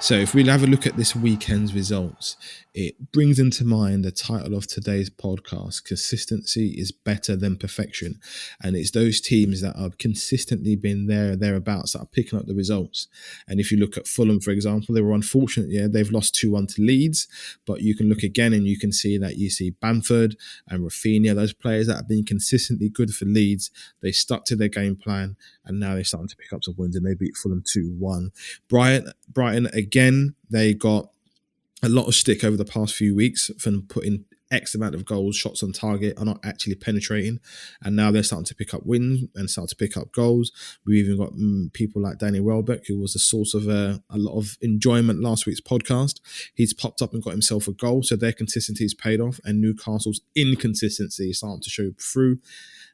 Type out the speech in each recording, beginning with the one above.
So if we have a look at this weekend's results, it brings into mind the title of today's podcast: Consistency is better than perfection. And it's those teams that have consistently been thereabouts that are picking up the results. And if you look at Fulham, for example, they were unfortunate. Yeah, they've lost 2-1 to Leeds, but you can look again and you can see that you see Bamford and Rafinha, those players that have been consistently good for Leeds. They stuck to their game plan, and now they're starting to pick up some wins, and they beat Fulham 2-1. Brighton again, they got a lot of stick over the past few weeks from putting X amount of goals, shots on target, are not actually penetrating, and now they're starting to pick up wins and start to pick up goals. We even got people like Danny Welbeck, who was the source of a lot of enjoyment last week's podcast. He's popped up and got himself a goal, so their consistency has paid off, and Newcastle's inconsistency is starting to show through.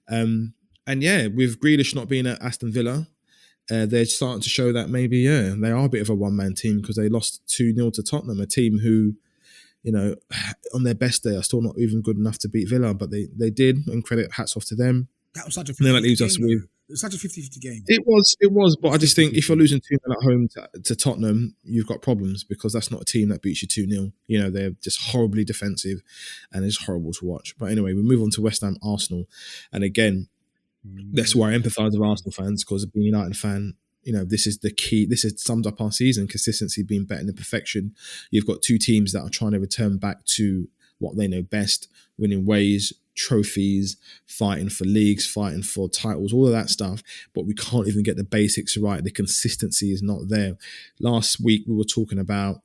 And yeah, with Grealish not being at Aston Villa, they're starting to show that maybe, they are a bit of a one-man team, because they lost 2-0 to Tottenham, a team who, on their best day are still not even good enough to beat Villa, but they did, and hats off to them. That was such a 50-50 game. It was such a 50-50 game. It was, but I just think if you're losing 2-0 at home to Tottenham, you've got problems, because that's not a team that beats you 2-0. They're just horribly defensive, and it's horrible to watch. But anyway, we move on to West Ham Arsenal, and again, that's why I empathise with Arsenal fans, because being a United fan, this is the key. This has summed up our season: consistency being better than perfection. You've got two teams that are trying to return back to what they know best: winning ways, trophies, fighting for leagues, fighting for titles, all of that stuff. But we can't even get the basics right. The consistency is not there. Last week we were talking about,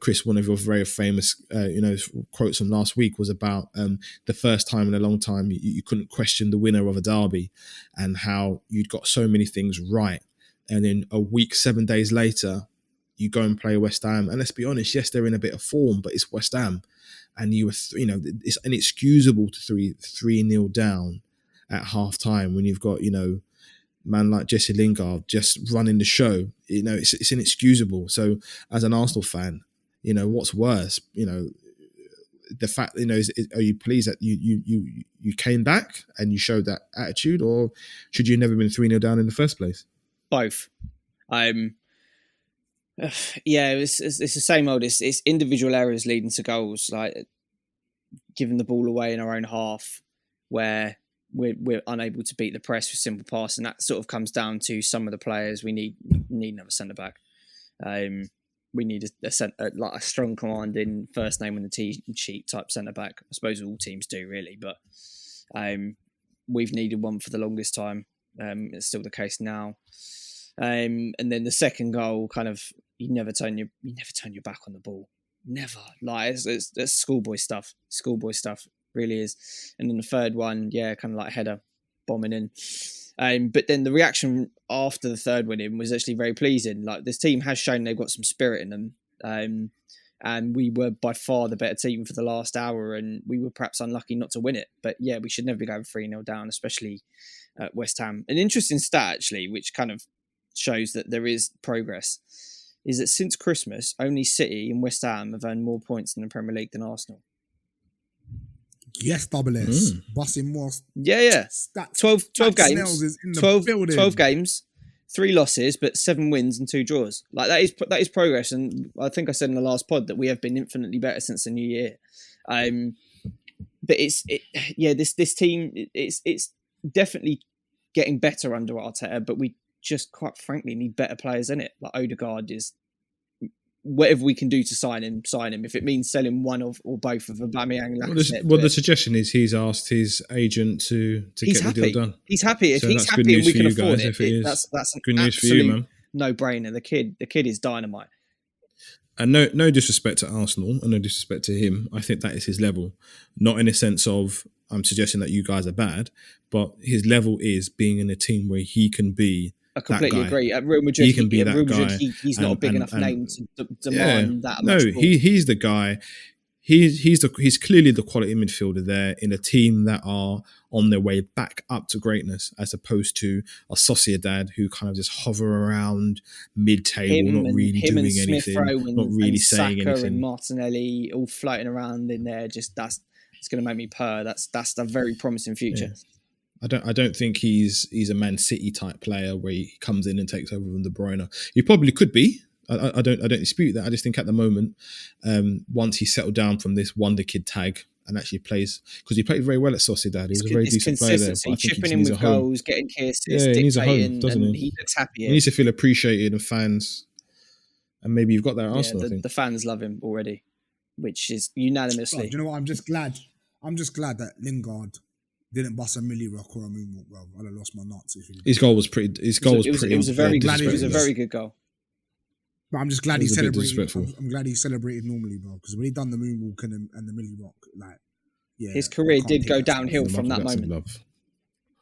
Chris, one of your very famous, quotes from last week was about the first time in a long time you couldn't question the winner of a derby, and how you'd got so many things right. And then a week, 7 days later, you go and play West Ham. And let's be honest, yes, they're in a bit of form, but it's West Ham. And it's inexcusable to 3-0 down at half time when you've got, man like Jesse Lingard just running the show. It's inexcusable. So as an Arsenal fan, what's worse? The fact, are you pleased that you came back and you showed that attitude, or should you have never been 3-0 down in the first place? Both. It's the same old. It's individual errors leading to goals, like giving the ball away in our own half, where we're unable to beat the press with simple pass, and that sort of comes down to some of the players. We need another centre back. We need a strong commanding, first name on the team sheet type centre back. I suppose all teams do, really, but we've needed one for the longest time. It's still the case now. And then the second goal, kind of, you never turn your back on the ball. Never. Like it's schoolboy stuff. Schoolboy stuff, really is. And then the third one, kind of like header bombing in. But then the reaction after the third winning was actually very pleasing. Like, this team has shown they've got some spirit in them. And we were by far the better team for the last hour, and we were perhaps unlucky not to win it. But yeah, we should never be going 3-0 down, especially at West Ham. An interesting stat, actually, which kind of shows that there is progress, is that since Christmas, only City and West Ham have earned more points in the Premier League than Arsenal. Yes, double S. Busting more. Yeah. Stats. 12 games. Is in the 12 games, 3 losses, but 7 wins and 2 draws. Like, that is progress. And I think I said in the last pod that we have been infinitely better since the new year. But this team, it's definitely getting better under Arteta, but we just, quite frankly, need better players in it. Like, Odegaard is, whatever we can do to sign him. If it means selling one or both of Aubameyang. The suggestion is he's asked his agent to get the deal done. He's happy. If he's happy and we can afford it, that's an good news for you, man. No-brainer. The kid is dynamite. And no disrespect to Arsenal and no disrespect to him. I think that is his level. Not in a sense of I'm suggesting that you guys are bad, but his level is being in a team where he can be. I completely agree. At Real Madrid, he's not a big enough name to demand that much. No, he's the guy. He's clearly the quality midfielder there in a team that are on their way back up to greatness, as opposed to a Sociedad who kind of just hover around mid-table, not really doing anything, not really saying anything. And Martinelli all floating around in there. It's going to make me purr. That's a very promising future. Yeah. I don't think he's a Man City type player where he comes in and takes over from De Bruyne. He probably could be, I don't dispute that. I just think at the moment, once he settled down from this wonder kid tag and actually plays, because he played very well at Sociedad. He was a very decent player there. But I think chipping he in needs with a home. goals, getting kisses, Yeah, he needs a home, dictating, doesn't and he? he looks happy. He needs to feel appreciated and fans, and maybe you've got that at Arsenal. I think the fans love him already, which is unanimously. Bro, do you know what? I'm just glad that Lingard didn't bust a milli rock or a moonwalk, bro. I'd have lost my nuts. His goal was pretty. It was a very good goal. But I'm just glad he celebrated. I'm glad he celebrated normally, bro. Because when he done the moonwalk and the milli rock, like, yeah, his career did go downhill from that moment.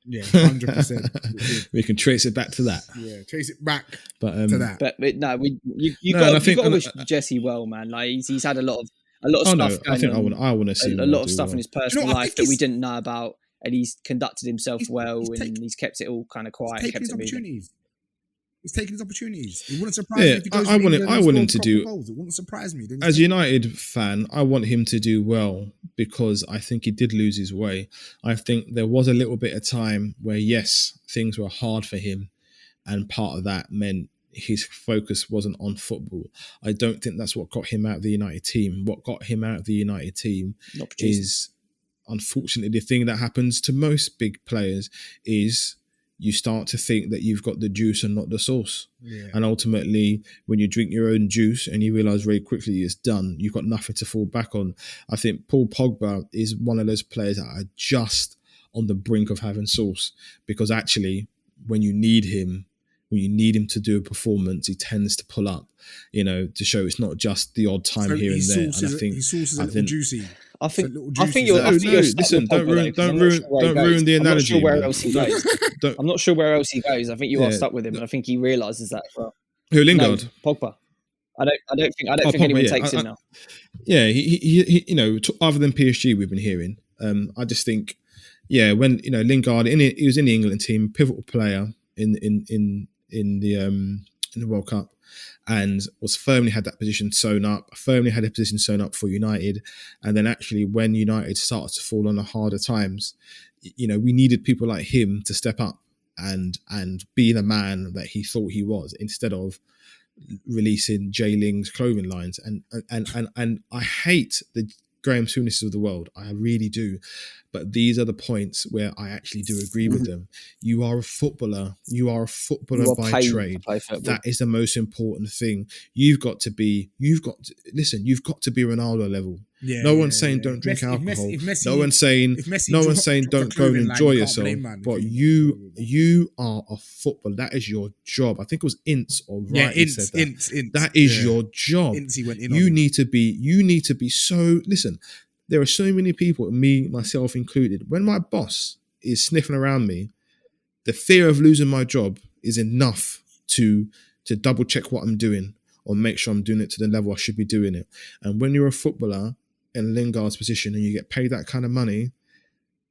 Yeah, 100%. We can trace it back to that. Yeah, trace it back to that. But no, you got to wish Jesse well, man. Like he's had a lot of stuff. I want to see a lot of stuff in his personal life that we didn't know about, and he's conducted himself well, and he's kept it all kind of quiet. He's taking his opportunities. He's taking his opportunities. It wouldn't surprise me if he goes I want him to do. Goals. It wouldn't surprise me. As a United fan, I want him to do well because I think he did lose his way. I think there was a little bit of time where, yes, things were hard for him, and part of that meant his focus wasn't on football. I don't think that's what got him out of the United team. What got him out of the United team is, unfortunately, the thing that happens to most big players is you start to think that you've got the juice and not the sauce. Yeah. And ultimately, when you drink your own juice and you realise very quickly it's done, you've got nothing to fall back on. I think Paul Pogba is one of those players that are just on the brink of having sauce, because actually, when you need him to do a performance, he tends to pull up, to show it's not just the odd time here and there. And I think juicy. I think listen, don't ruin the analogy. I'm not sure where else he goes. I think you are stuck with him, and I think he realises that as well. Who, Lingard? No, Pogba. I don't think anyone takes him now. Yeah, he other than PSG, we've been hearing. I just think, when Lingard he was in the England team, pivotal player in the World Cup, and was firmly had that position sewn up, for United. And then actually when United started to fall on the harder times, we needed people like him to step up and be the man that he thought he was, instead of releasing Jay Ling's clothing lines. And I hate the Graham Souness of the world. I really do. But these are the points where I actually do agree with them. You are a footballer. You are a footballer by trade. That is the most important thing. You've got to be Ronaldo level. No one's saying don't drink alcohol. No one's saying don't go and enjoy yourself. But you are a footballer. That is your job. I think it was Ince or Wright who said that. Ince. That is your job. You need to be so. Listen, there are so many people, me, myself included, when my boss is sniffing around me, the fear of losing my job is enough to double check what I'm doing or make sure I'm doing it to the level I should be doing it. And when you're a footballer in Lingard's position and you get paid that kind of money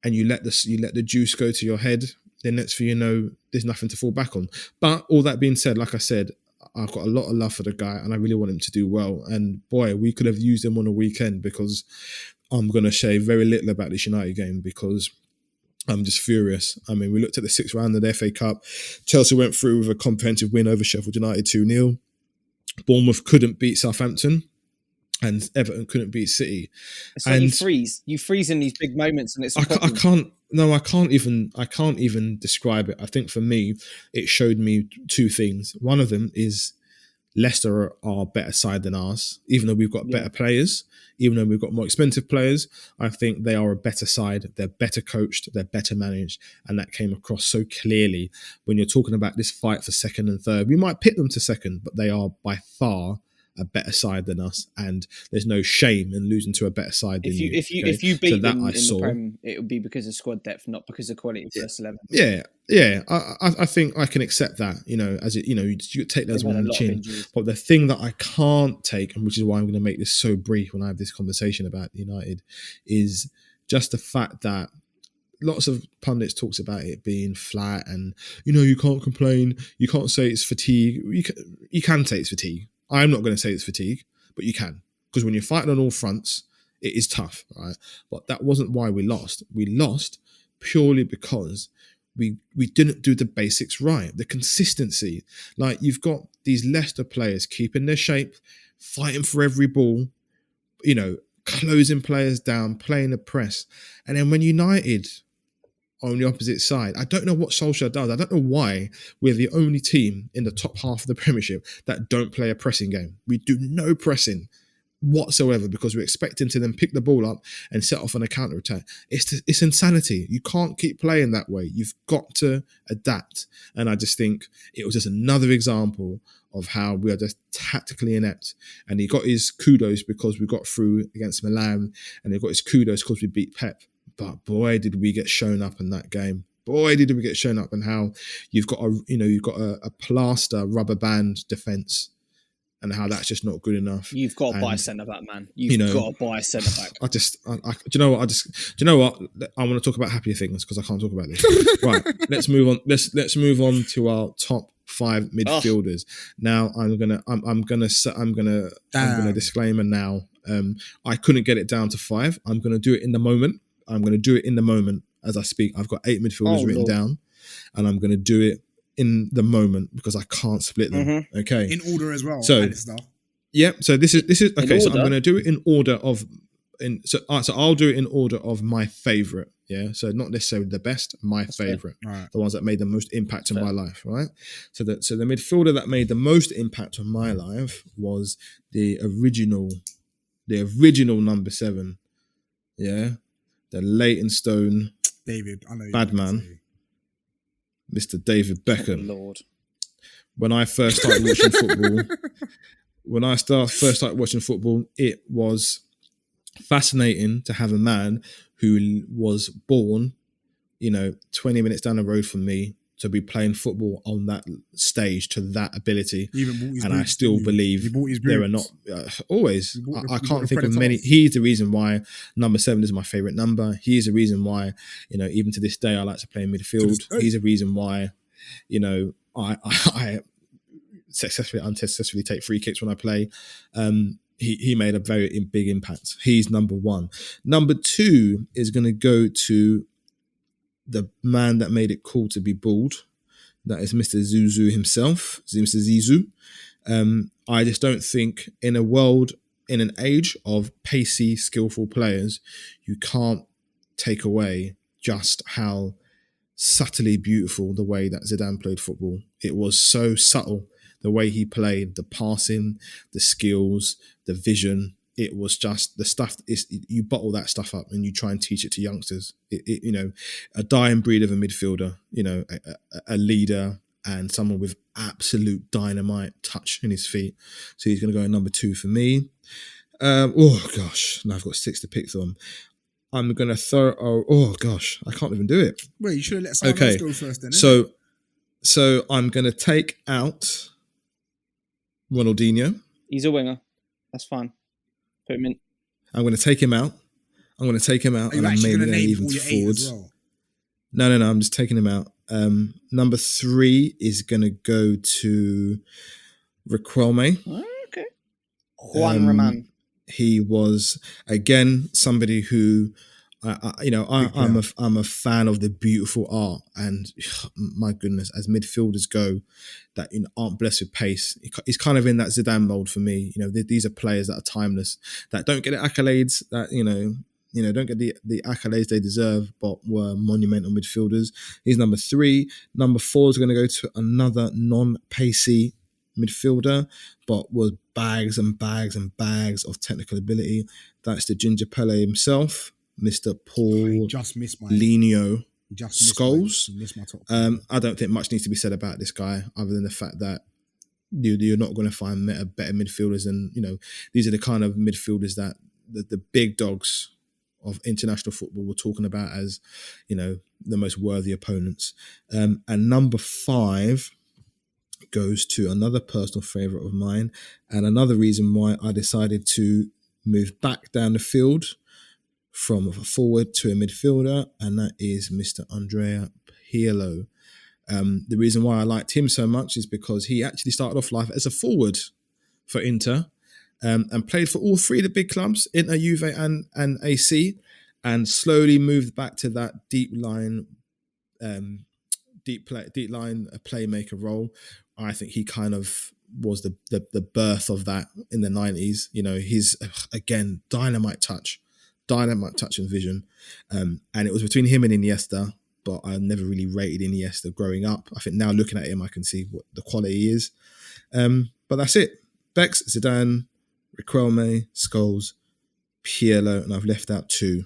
and you let the juice go to your head, then next thing you know, there's nothing to fall back on. But all that being said, like I said, I've got a lot of love for the guy and I really want him to do well. And boy, we could have used him on a weekend, because I'm going to say very little about this United game because I'm just furious. I mean, we looked at the 6th round of the FA Cup. Chelsea went through with a comprehensive win over Sheffield United 2-0. Bournemouth couldn't beat Southampton, and Everton couldn't beat City. So and you freeze in these big moments, and it's I can't even describe it. I think for me, it showed me two things. One of them is Leicester are a better side than ours, even though we've got better players, even though we've got more expensive players. I think they are a better side. They're better coached. They're better managed. And that came across so clearly when you're talking about this fight for second and third. We might pit them to second, but they are by far a better side than us, and there's no shame in losing to a better side than you. If you beat them in the Prem, it would be because of squad depth, not because of quality of first 11. Yeah. I think I can accept that. You take those one on the chin. But the thing that I can't take, and which is why I'm going to make this so brief when I have this conversation about United, is just the fact that lots of pundits talks about it being flat, and you can't complain. You can't say it's fatigue. You can say it's fatigue. I'm not going to say it's fatigue, but you can. Because when you're fighting on all fronts, it is tough, right? But that wasn't why we lost. We lost purely because we didn't do the basics right. The consistency, like you've got these Leicester players keeping their shape, fighting for every ball, closing players down, playing the press. And then when United on the opposite side, I don't know what Solskjaer does. I don't know why we're the only team in the top half of the Premiership that don't play a pressing game. We do no pressing whatsoever because we're expecting to then pick the ball up and set off on a counter-attack. It's insanity. You can't keep playing that way. You've got to adapt. And I just think it was just another example of how we are just tactically inept. And he got his kudos because we got through against Milan, and he got his kudos because we beat Pep. But boy, did we get shown up in that game. Boy, did we get shown up, and how you've got a plaster rubber band defence, and how that's just not good enough. You've got to buy a centre back, man. You've got to buy a centre back. Do you know what? I want to talk about happier things because I can't talk about this. Right, let's move on. Let's move on to our top 5 midfielders. Now I'm gonna disclaimer now. I couldn't get it down to 5. I'm gonna do it in the moment. As I speak. I've got 8 midfielders written down, and I'm gonna do it in the moment because I can't split them. Mm-hmm. Okay. In order as well. So, yeah. So this is okay. So I'm going to do it in order of, so I'll do it in order of my favorite. Yeah. So not necessarily the best, my favorite, right. The ones that made the most impact on my life. Right. So the midfielder that made the most impact on my life was the original number 7. Yeah. The Leytonstone David, I know bad man. Mr. David Beckham. Oh, Lord. When I first started watching football, it was fascinating to have a man who was born, 20 minutes down the road from me to be playing football on that stage to that ability. And I still believe there are not always. I can't think of many. He's the reason why number 7 is my favorite number. He's the reason why, even to this day, I like to play in midfield. He's the reason why, I unsuccessfully take free kicks when I play. He made a very big impact. He's number 1. Number 2 is going to go to the man that made it cool to be bald. That is Mr. Zuzu himself, Mr. Zizou. I just don't think in an age of pacey, skillful players, you can't take away just how subtly beautiful the way that Zidane played football. It was so subtle, the way he played, the passing, the skills, the vision. It was just the stuff. You bottle that stuff up and you try and teach it to youngsters. A dying breed of a midfielder. A leader and someone with absolute dynamite touch in his feet. So he's going to go at number 2 for me. Oh gosh, now I've got 6 to pick from. I'm going to throw. Oh gosh, I can't even do it. Wait, you should have let someone else go first. Then. So I'm going to take out Ronaldinho. He's a winger. That's fine. Put him in. I'm going to take him out. And I'm maybe going to leave him to forwards. Well? No. I'm just taking him out. Number 3 is going to go to Riquelme. Okay. Juan Roman. He was again somebody who, I'm a fan of the beautiful art, and my goodness, as midfielders go, that aren't blessed with pace. He's kind of in that Zidane mold for me. These are players that are timeless, that don't get the accolades that don't get the accolades they deserve, but were monumental midfielders. He's number 3. Number 4 is going to go to another non-pacey midfielder, but was bags and bags and bags of technical ability. That's the Ginger Pele himself, Mr. Paul Lino Scholes. I don't think much needs to be said about this guy, other than the fact that you're not going to find better midfielders, and these are the kind of midfielders that the big dogs of international football were talking about as the most worthy opponents. And number 5 goes to another personal favourite of mine, and another reason why I decided to move back down the field from a forward to a midfielder, and that is Mr. Andrea Hilo. The reason why I liked him so much is because he actually started off life as a forward for Inter, and played for all 3 of the big clubs, Inter, Juve and AC, and slowly moved back to that deep line deep line, a playmaker role. I think he kind of was the birth of that in the 90s. You know, he's again dynamite touch and vision, and it was between him and Iniesta. But I never really rated Iniesta growing up. I think now looking at him, I can see what the quality is. But that's it. Bex, Zidane, Riquelme, Scholes, Pirlo, and I've left out 2.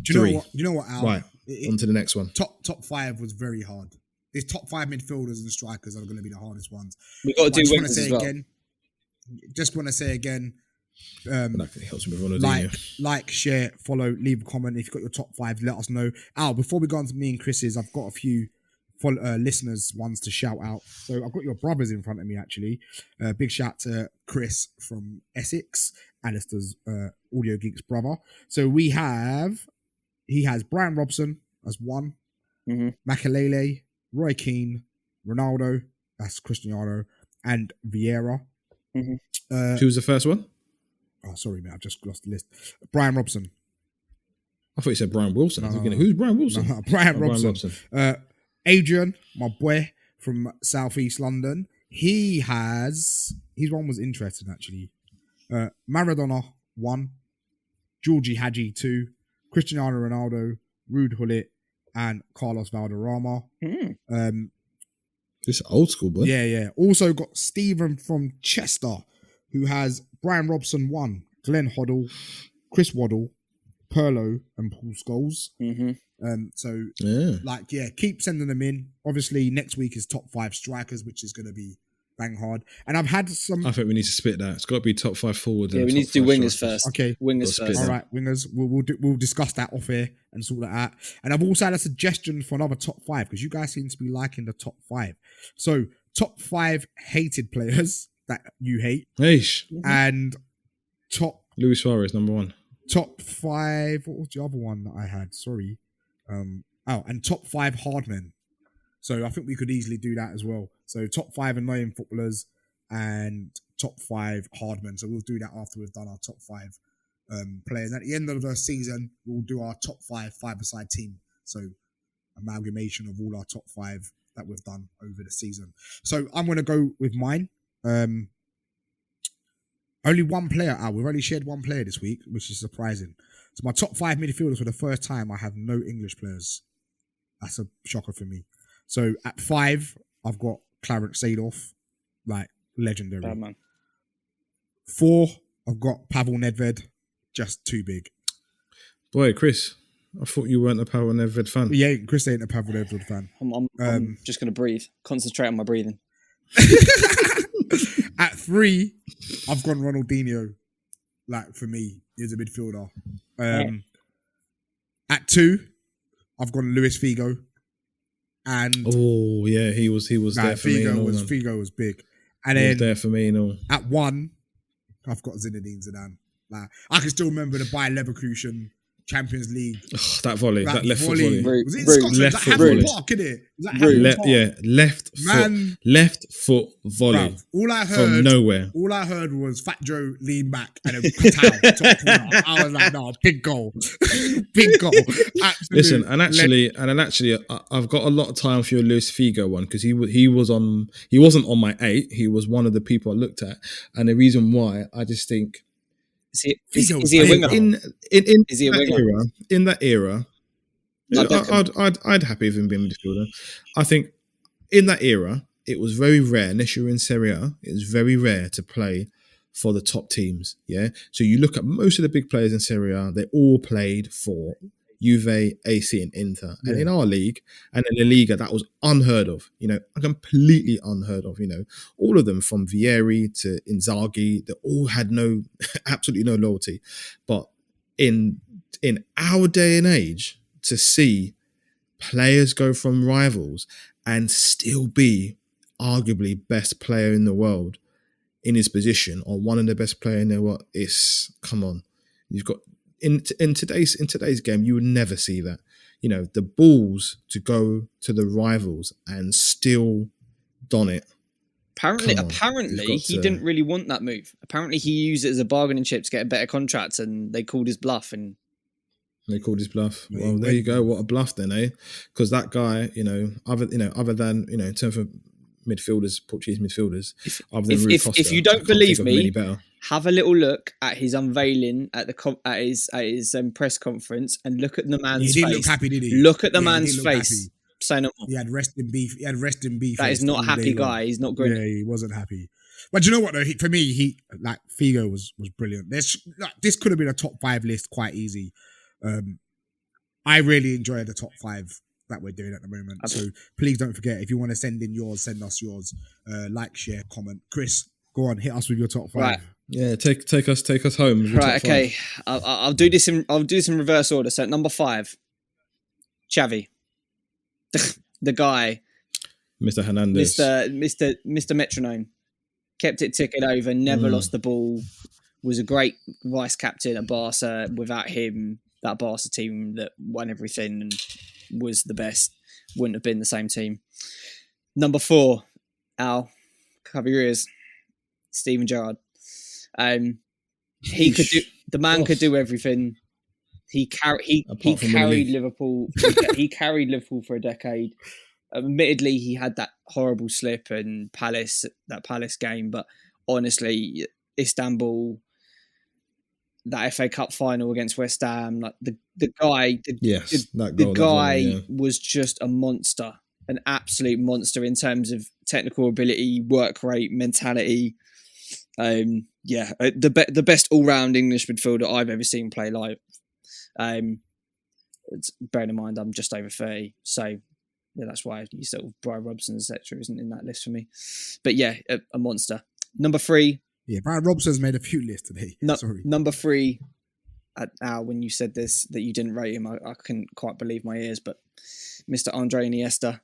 Do you know what, Al? Right, on to the next one. Top 5 was very hard. These top 5 midfielders and strikers are going to be the hardest ones. We've got to do wingers as well. Just want to say again, like, share, follow, leave a comment. If you've got your top 5, let us know. Al, before we go on to me and Chris's, I've got a few listeners ones to shout out. So I've got your brothers in front of me, actually. Big shout to Chris from Essex, Alistair's Audio Geeks brother. So he has Brian Robson as 1, Makelele, Roy Keane, Ronaldo, that's Cristiano, and Vieira. Who was the first one? Oh, sorry, mate, I've just lost the list. Brian Robson. I thought you said Brian Wilson. Who's Brian Wilson? No, Brian Robson. Adrian, my boy from Southeast London, his one was interesting, actually. Maradona, 1, Georgie Hadji, 2, Cristiano Ronaldo, Ruud Gullit, and Carlos Valderrama. This old school, boy. Yeah. Also got Stephen from Chester, who has Brian Robson 1, Glenn Hoddle, Chris Waddle, Pirlo, and Paul Scholes. Keep sending them in. Obviously, next week is top 5 strikers, which is going to be bang hard. And I've had some. I think we need to split that. It's got to be top 5 forwards. Yeah, we need to do wingers strikers first. Okay, wingers first. All right, wingers. We'll discuss that off here and sort that out. And I've also had a suggestion for another top 5 because you guys seem to be liking the top 5. So top 5 hated players that you hate, and top Luis Suarez #1. Top 5. What was the other one that I had? Sorry. And top 5 hard men. So I think we could easily do that as well. So top 5 annoying footballers and top 5 hard men. So we'll do that after we've done our top 5 players. At the end of the season, we'll do our top 5-a-side team. So amalgamation of all our top 5 that we've done over the season. So I'm going to go with mine. Only one player out. We've only shared one player this week, which is surprising. So my top 5 midfielders for the first time, I have no English players. That's a shocker for me. So at 5, I've got Clarence Seedorf, like legendary. Bad man. 4, I've got Pavel Nedved, just too big. Boy, Chris, I thought you weren't a Pavel Nedved fan. Yeah, Chris ain't a Pavel Nedved fan. I'm just going to breathe. Concentrate on my breathing. At 3, I've gone Ronaldinho. Like, for me, he's a midfielder. At 2, I've gone Luis Figo. And he was there for me. Figo was big. And then he was there for me, at 1, I've got Zinedine Zidane. Like, I can still remember the Bayer Leverkusen Champions League. That volley, that left foot volley. Was it in Scotland? Left foot volley. Park, innit? Left foot volley. All I heard from nowhere. All I heard was Fat Joe lean back and a top corner. I was like, no, big goal, big goal. Listen, and actually, I've got a lot of time for your Luis Figo one because he wasn't on my 8. He was one of the people I looked at, and the reason why I just think. Is he a winger? Is he a winger? In that era, I'd happy with him being a midfielder. I think in that era, it was very rare, unless you were in Serie A, it was very rare to play for the top teams. Yeah. So you look at most of the big players in Serie A, they all played for Juve, AC, and Inter. Yeah. And in our league and in La Liga, that was unheard of, completely unheard of, all of them from Vieira to Inzaghi, they all had absolutely no loyalty. But in our day and age, to see players go from rivals and still be arguably best player in the world in his position or one of the best player in the world, come on. You've got in today's game, you would never see that. The balls to go to the rivals and still don it. Apparently, he didn't really want that move. Apparently, he used it as a bargaining chip to get a better contract, and they called his bluff. And They called his bluff. Yeah, Well, there you go. What a bluff then, eh? Because that guy, other than in terms of midfielders, Portuguese midfielders, other than Rui Costa, if you don't I can't believe think of many me, better. have a little look at his unveiling at his press conference and look at the man's face. He didn't look happy, did he? Look at the man's face. Happy. Say no more. He had resting beef. That is not a happy guy. He's not grinning. Yeah, he wasn't happy. But you know what though? For me, Figo was brilliant. This could have been a top 5 list quite easy. I really enjoy the top 5 that we're doing at the moment. So please don't forget, if you want to send in yours, send us yours. Like, share, comment. Chris, go on, hit us with your top 5. Right. Yeah, take us home. With your Right. top Okay. 5. I'll do this in reverse order. So at number 5, Xavi, the guy, Mr. Hernandez, Mr. Metronome, kept it ticking over, never lost the ball. Was a great vice captain at Barca. Without him, that Barca team that won everything and was the best wouldn't have been the same team. Number 4, Al, cover your ears, Steven Gerrard. He could do. The man could do everything. He carried Liverpool. He carried Liverpool for a decade. Admittedly, he had that horrible slip in that Palace game, but honestly, Istanbul, that FA Cup final against West Ham, like the guy was just a monster, an absolute monster in terms of technical ability, work rate, mentality. The best all-round English midfielder I've ever seen play live. Bearing in mind I'm just over 30, so yeah, that's why you sort of Brian Robson, etc., isn't in that list for me. But yeah, a monster. Number 3. Yeah, Brian Robson's made a few lists today. Sorry. Number 3, Al, when you said this, that you didn't rate him, I couldn't quite believe my ears, but Mr. Andre Iniesta.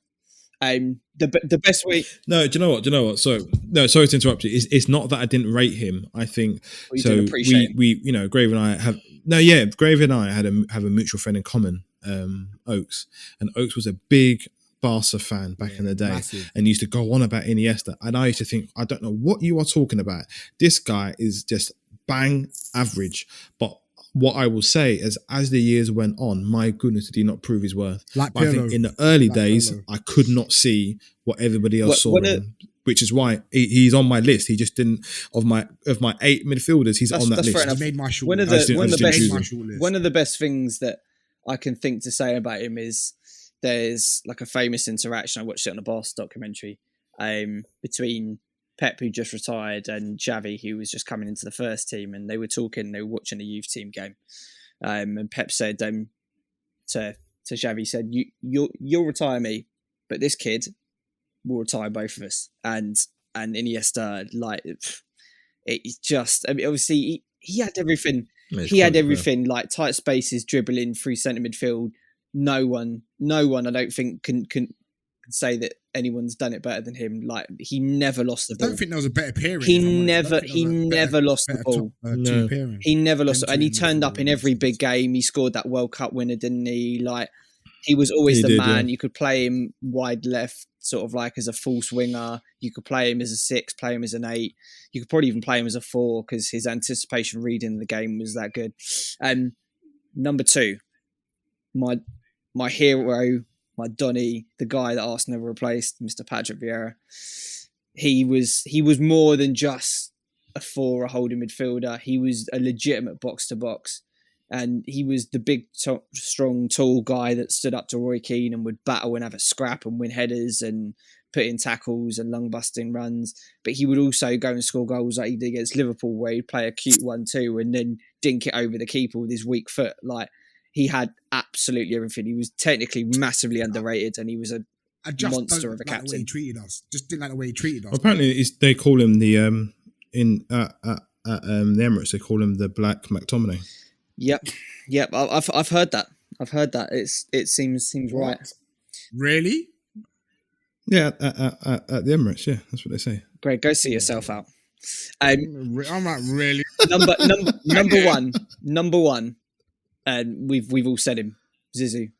The best way. No, do you know what? So no, sorry to interrupt you. It's not that I didn't rate him. I think Grave and I have Grave and I have a mutual friend in common, Oaks, and Oaks was a big Barca fan back in the day, massive. And used to go on about Iniesta, and I used to think, I don't know what you are talking about. This guy is just bang average, but what I will say is, as the years went on, my goodness, did he not prove his worth? I think in the early days, I could not see what everybody else saw in him, which is why he's on my list. He just didn't, of my 8 midfielders, he's on that list. He made my short one list. of the best things that I can think to say about him is there's like a famous interaction. I watched it on a Barca documentary between Pep, who just retired, and Xavi, who was just coming into the first team, and they were watching the youth team game. And Pep said to Xavi, said, you'll retire me, but this kid will retire both of us. And Iniesta, like, it's just, I mean, obviously he had everything. He had everything, like tight spaces, dribbling through centre midfield. No one I don't think can say that anyone's done it better than him. Like, he never lost the ball. I don't think there was a better pairing. He never lost the ball. He never lost it. And he turned up in every big game. He scored that World Cup winner, didn't he? Like, he was always the man. Yeah. You could play him wide left, sort of like as a false winger. You could play him as a 6, play him as an 8. You could probably even play him as a 4 because his anticipation reading the game was that good. Number 2, my hero, my Donny, the guy that Arsenal replaced, Mr. Patrick Vieira. He was more than just a 4, a holding midfielder. He was a legitimate box-to-box. And he was the big, strong, tall guy that stood up to Roy Keane and would battle and have a scrap and win headers and put in tackles and lung-busting runs. But he would also go and score goals like he did against Liverpool, where he'd play a cute 1-2 and then dink it over the keeper with his weak foot. Like, he had absolutely everything. He was technically massively underrated, and he was a monster of a captain. The way he treated us. Just didn't like the way he treated us. Well, apparently, they call him the the Emirates. They call hm the Black McTominay. Yep. I've heard that. It seems right. Really? Yeah, at the Emirates. Yeah, that's what they say. Greg, go see yourself out. I'm not really. Number one. And we've all said him, Zizi.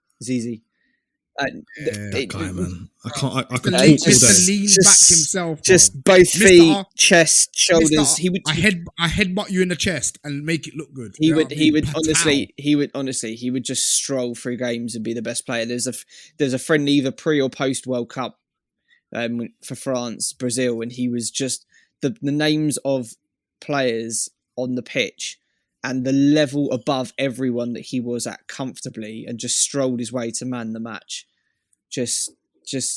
That guy, man. I could talk all lean, day. Mr. Lean back himself, just bro. both feet, Mr. chest, shoulders. He would. I headbutt you in the chest and make it look good. He You know would. what I He mean? would Patow. honestly. He would just stroll through games and be the best player. There's a friendly either pre or post World Cup for France, Brazil, and he was just the names of players on the pitch and the level above everyone that he was at comfortably, and just strolled his way to man the match. Just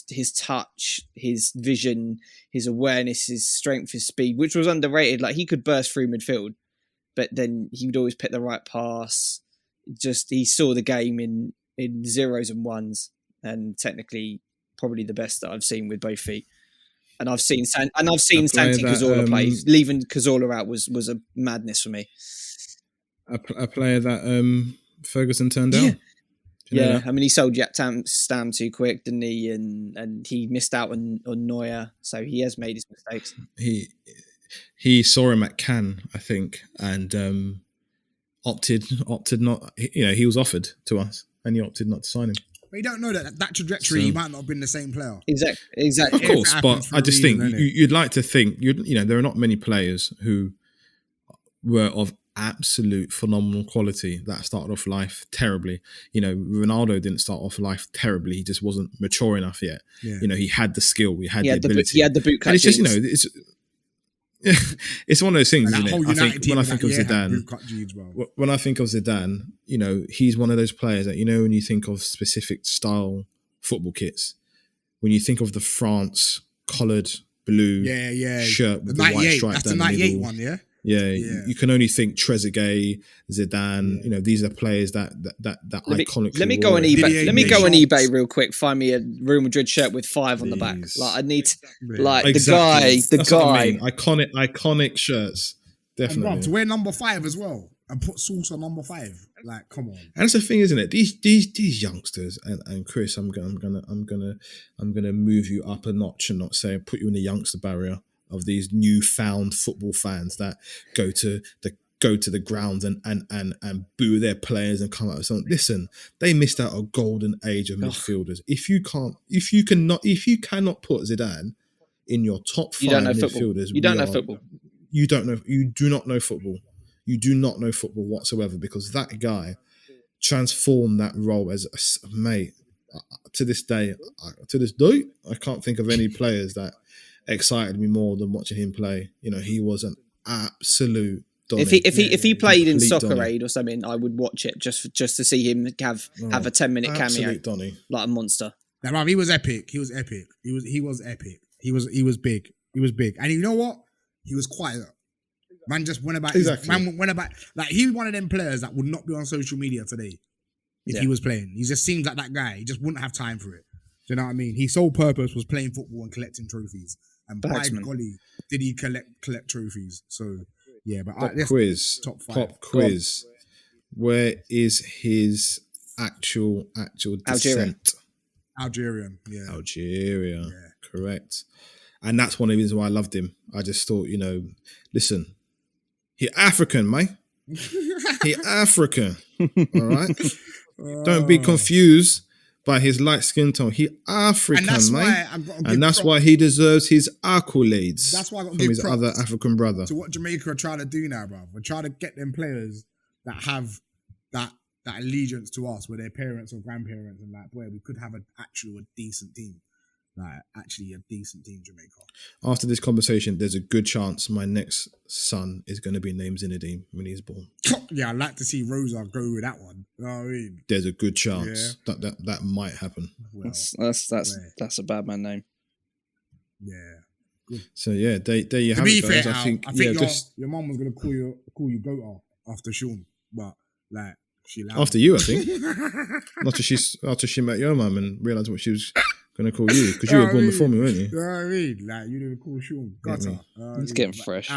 his touch, his vision, his awareness, his strength, his speed, which was underrated. Like, he could burst through midfield, but then he would always pick the right pass. Just, he saw the game in zeros and ones, and technically probably the best that I've seen with both feet. And I've seen Santi Cazorla play. Leaving Cazorla out was a madness for me. A player that Ferguson turned down. Yeah, I mean, he sold Jack Stam too quick, didn't he? And he missed out on Neuer, so he has made his mistakes. He saw him at Cannes, I think, and opted not. He was offered to us, and he opted not to sign him. But you don't know that trajectory. He might not have been the same player. Exactly. Of course, but I just think you'd like to think there are not many players who were of absolute phenomenal quality that started off life terribly. Ronaldo didn't start off life terribly. He just wasn't mature enough yet. Yeah. He had the skill, he had the ability. He had the bootcut. And it's just, it's one of those things, isn't it? I think when I think of Zidane, he's one of those players that, when you think of specific style football kits, when you think of the France collared blue shirt with the white stripe that's down the the 98 middle. one, yeah? Yeah, you can only think Trezeguet, Zidane. These are players that iconically. Let me go on eBay. Let me go on eBay real quick. Find me a Real Madrid shirt with 5 on the back. Like, I need, exactly. the guy. I mean. Iconic shirts, definitely. And to wear number 5 as well and put sauce on number 5. Like, come on. And that's the thing, isn't it? These youngsters and Chris, I'm gonna move you up a notch and not say put you in the youngster barrier of these newfound football fans that go to the ground and boo their players and come out with something. Listen, they missed out a golden age of midfielders. If you cannot put Zidane in your top 5 midfielders, you don't know football. You don't know. You do not know football. You do not know football whatsoever, because that guy transformed that role as a mate. To this day, I can't think of any players that excited me more than watching him play. He was an absolute Donny. If he played in Soccer Donny. Aid or something, I would watch it just to see him have a 10-minute cameo, Donny. like a monster. Nah, man, he was epic. He was epic. He was epic. He was big. He was big. And you know what? He was quiet. Man just went about like, he was one of them players that would not be on social media today if he was playing. He just seems like that guy. He just wouldn't have time for it. Do you know what I mean? His sole purpose was playing football and collecting trophies. And by golly, did he collect trophies? So yeah, but top quiz. Where is his actual descent? Algerian. Yeah. Algeria. Yeah. Correct. And that's one of the reasons why I loved him. I just thought, listen, he African, mate. He African. All right. Don't be confused by his light skin tone. He African, mate. And that's why he deserves his accolades. That's why I got to from his other African brother. To what Jamaica are trying to do now, bro. We're trying to get them players that have that allegiance to us, with their parents or grandparents, and like, boy, we could have a decent team. Like, actually a decent team, Jamaica. After this conversation, there's a good chance my next son is going to be named Zinedine when he's born. Yeah, I'd like to see Rosa go with that one. You know what I mean? There's a good chance that might happen. Well, that's a bad man name. Yeah. Good. So yeah, there you have it, guys. I think your mum was gonna call you Goater after Sean, but like she allowed after you, I think. after she met your mum and realised what she was gonna call you, because you were born before me, weren't you? You know what I mean? Like, you didn't call Sean Gutter. He's getting fresh.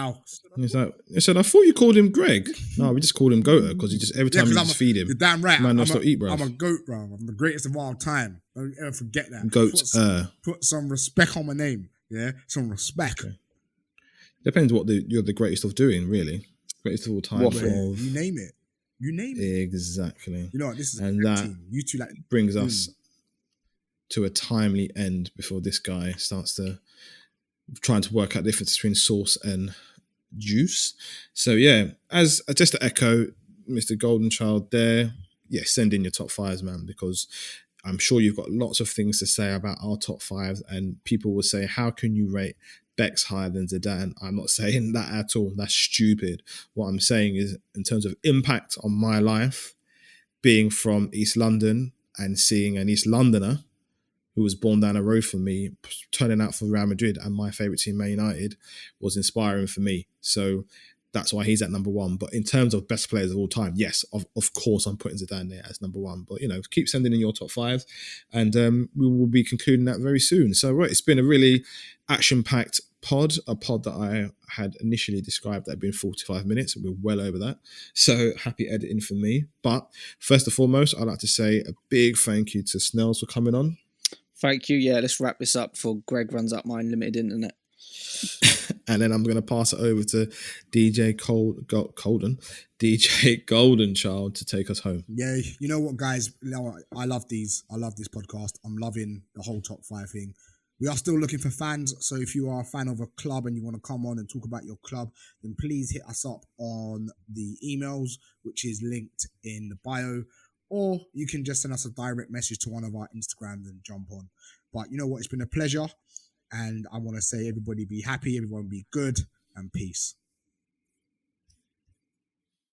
He's like, I said, I thought you called him Greg. No, we just called him Goater because he just every time you just feed him. You're damn right. Man, not eat, bro. I'm a goat, bro. I'm the greatest of all time. Don't ever forget that. Goat. Put some respect on my name. Yeah, some respect. Okay. Depends what you're the greatest of doing, really. Greatest of all time. You name it. You name it. Exactly. You know what? This is and that team. You two like brings us. to a timely end before this guy starts to trying to work out the difference between sauce and juice. So yeah, as just to echo Mr. Golden Child there, yeah, send in your top fives, man, because I'm sure you've got lots of things to say about our top fives, and people will say, how can you rate Bex higher than Zidane? I'm not saying that at all. That's stupid. What I'm saying is, in terms of impact on my life, being from East London and seeing an East Londoner who was born down the road from me turning out for Real Madrid and my favourite team, Man United, was inspiring for me. So that's why he's at number one. But in terms of best players of all time, yes, of course I'm putting Zidane there as number one. But, keep sending in your top five, and we will be concluding that very soon. So, right, it's been a really action-packed pod, a pod that I had initially described that had been 45 minutes. We're well over that. So happy editing for me. But first and foremost, I'd like to say a big thank you to Snells for coming on. Thank you. Yeah, let's wrap this up before Greg runs up my unlimited internet. And then I'm going to pass it over to DJ Golden Child to take us home. Yeah, you know what, guys? I love these. I love this podcast. I'm loving the whole top five thing. We are still looking for fans. So if you are a fan of a club and you want to come on and talk about your club, then please hit us up on the emails, which is linked in the bio. Or you can just send us a direct message to one of our Instagrams and jump on. But you know what? It's been a pleasure. And I want to say everybody be happy, everyone be good, and peace.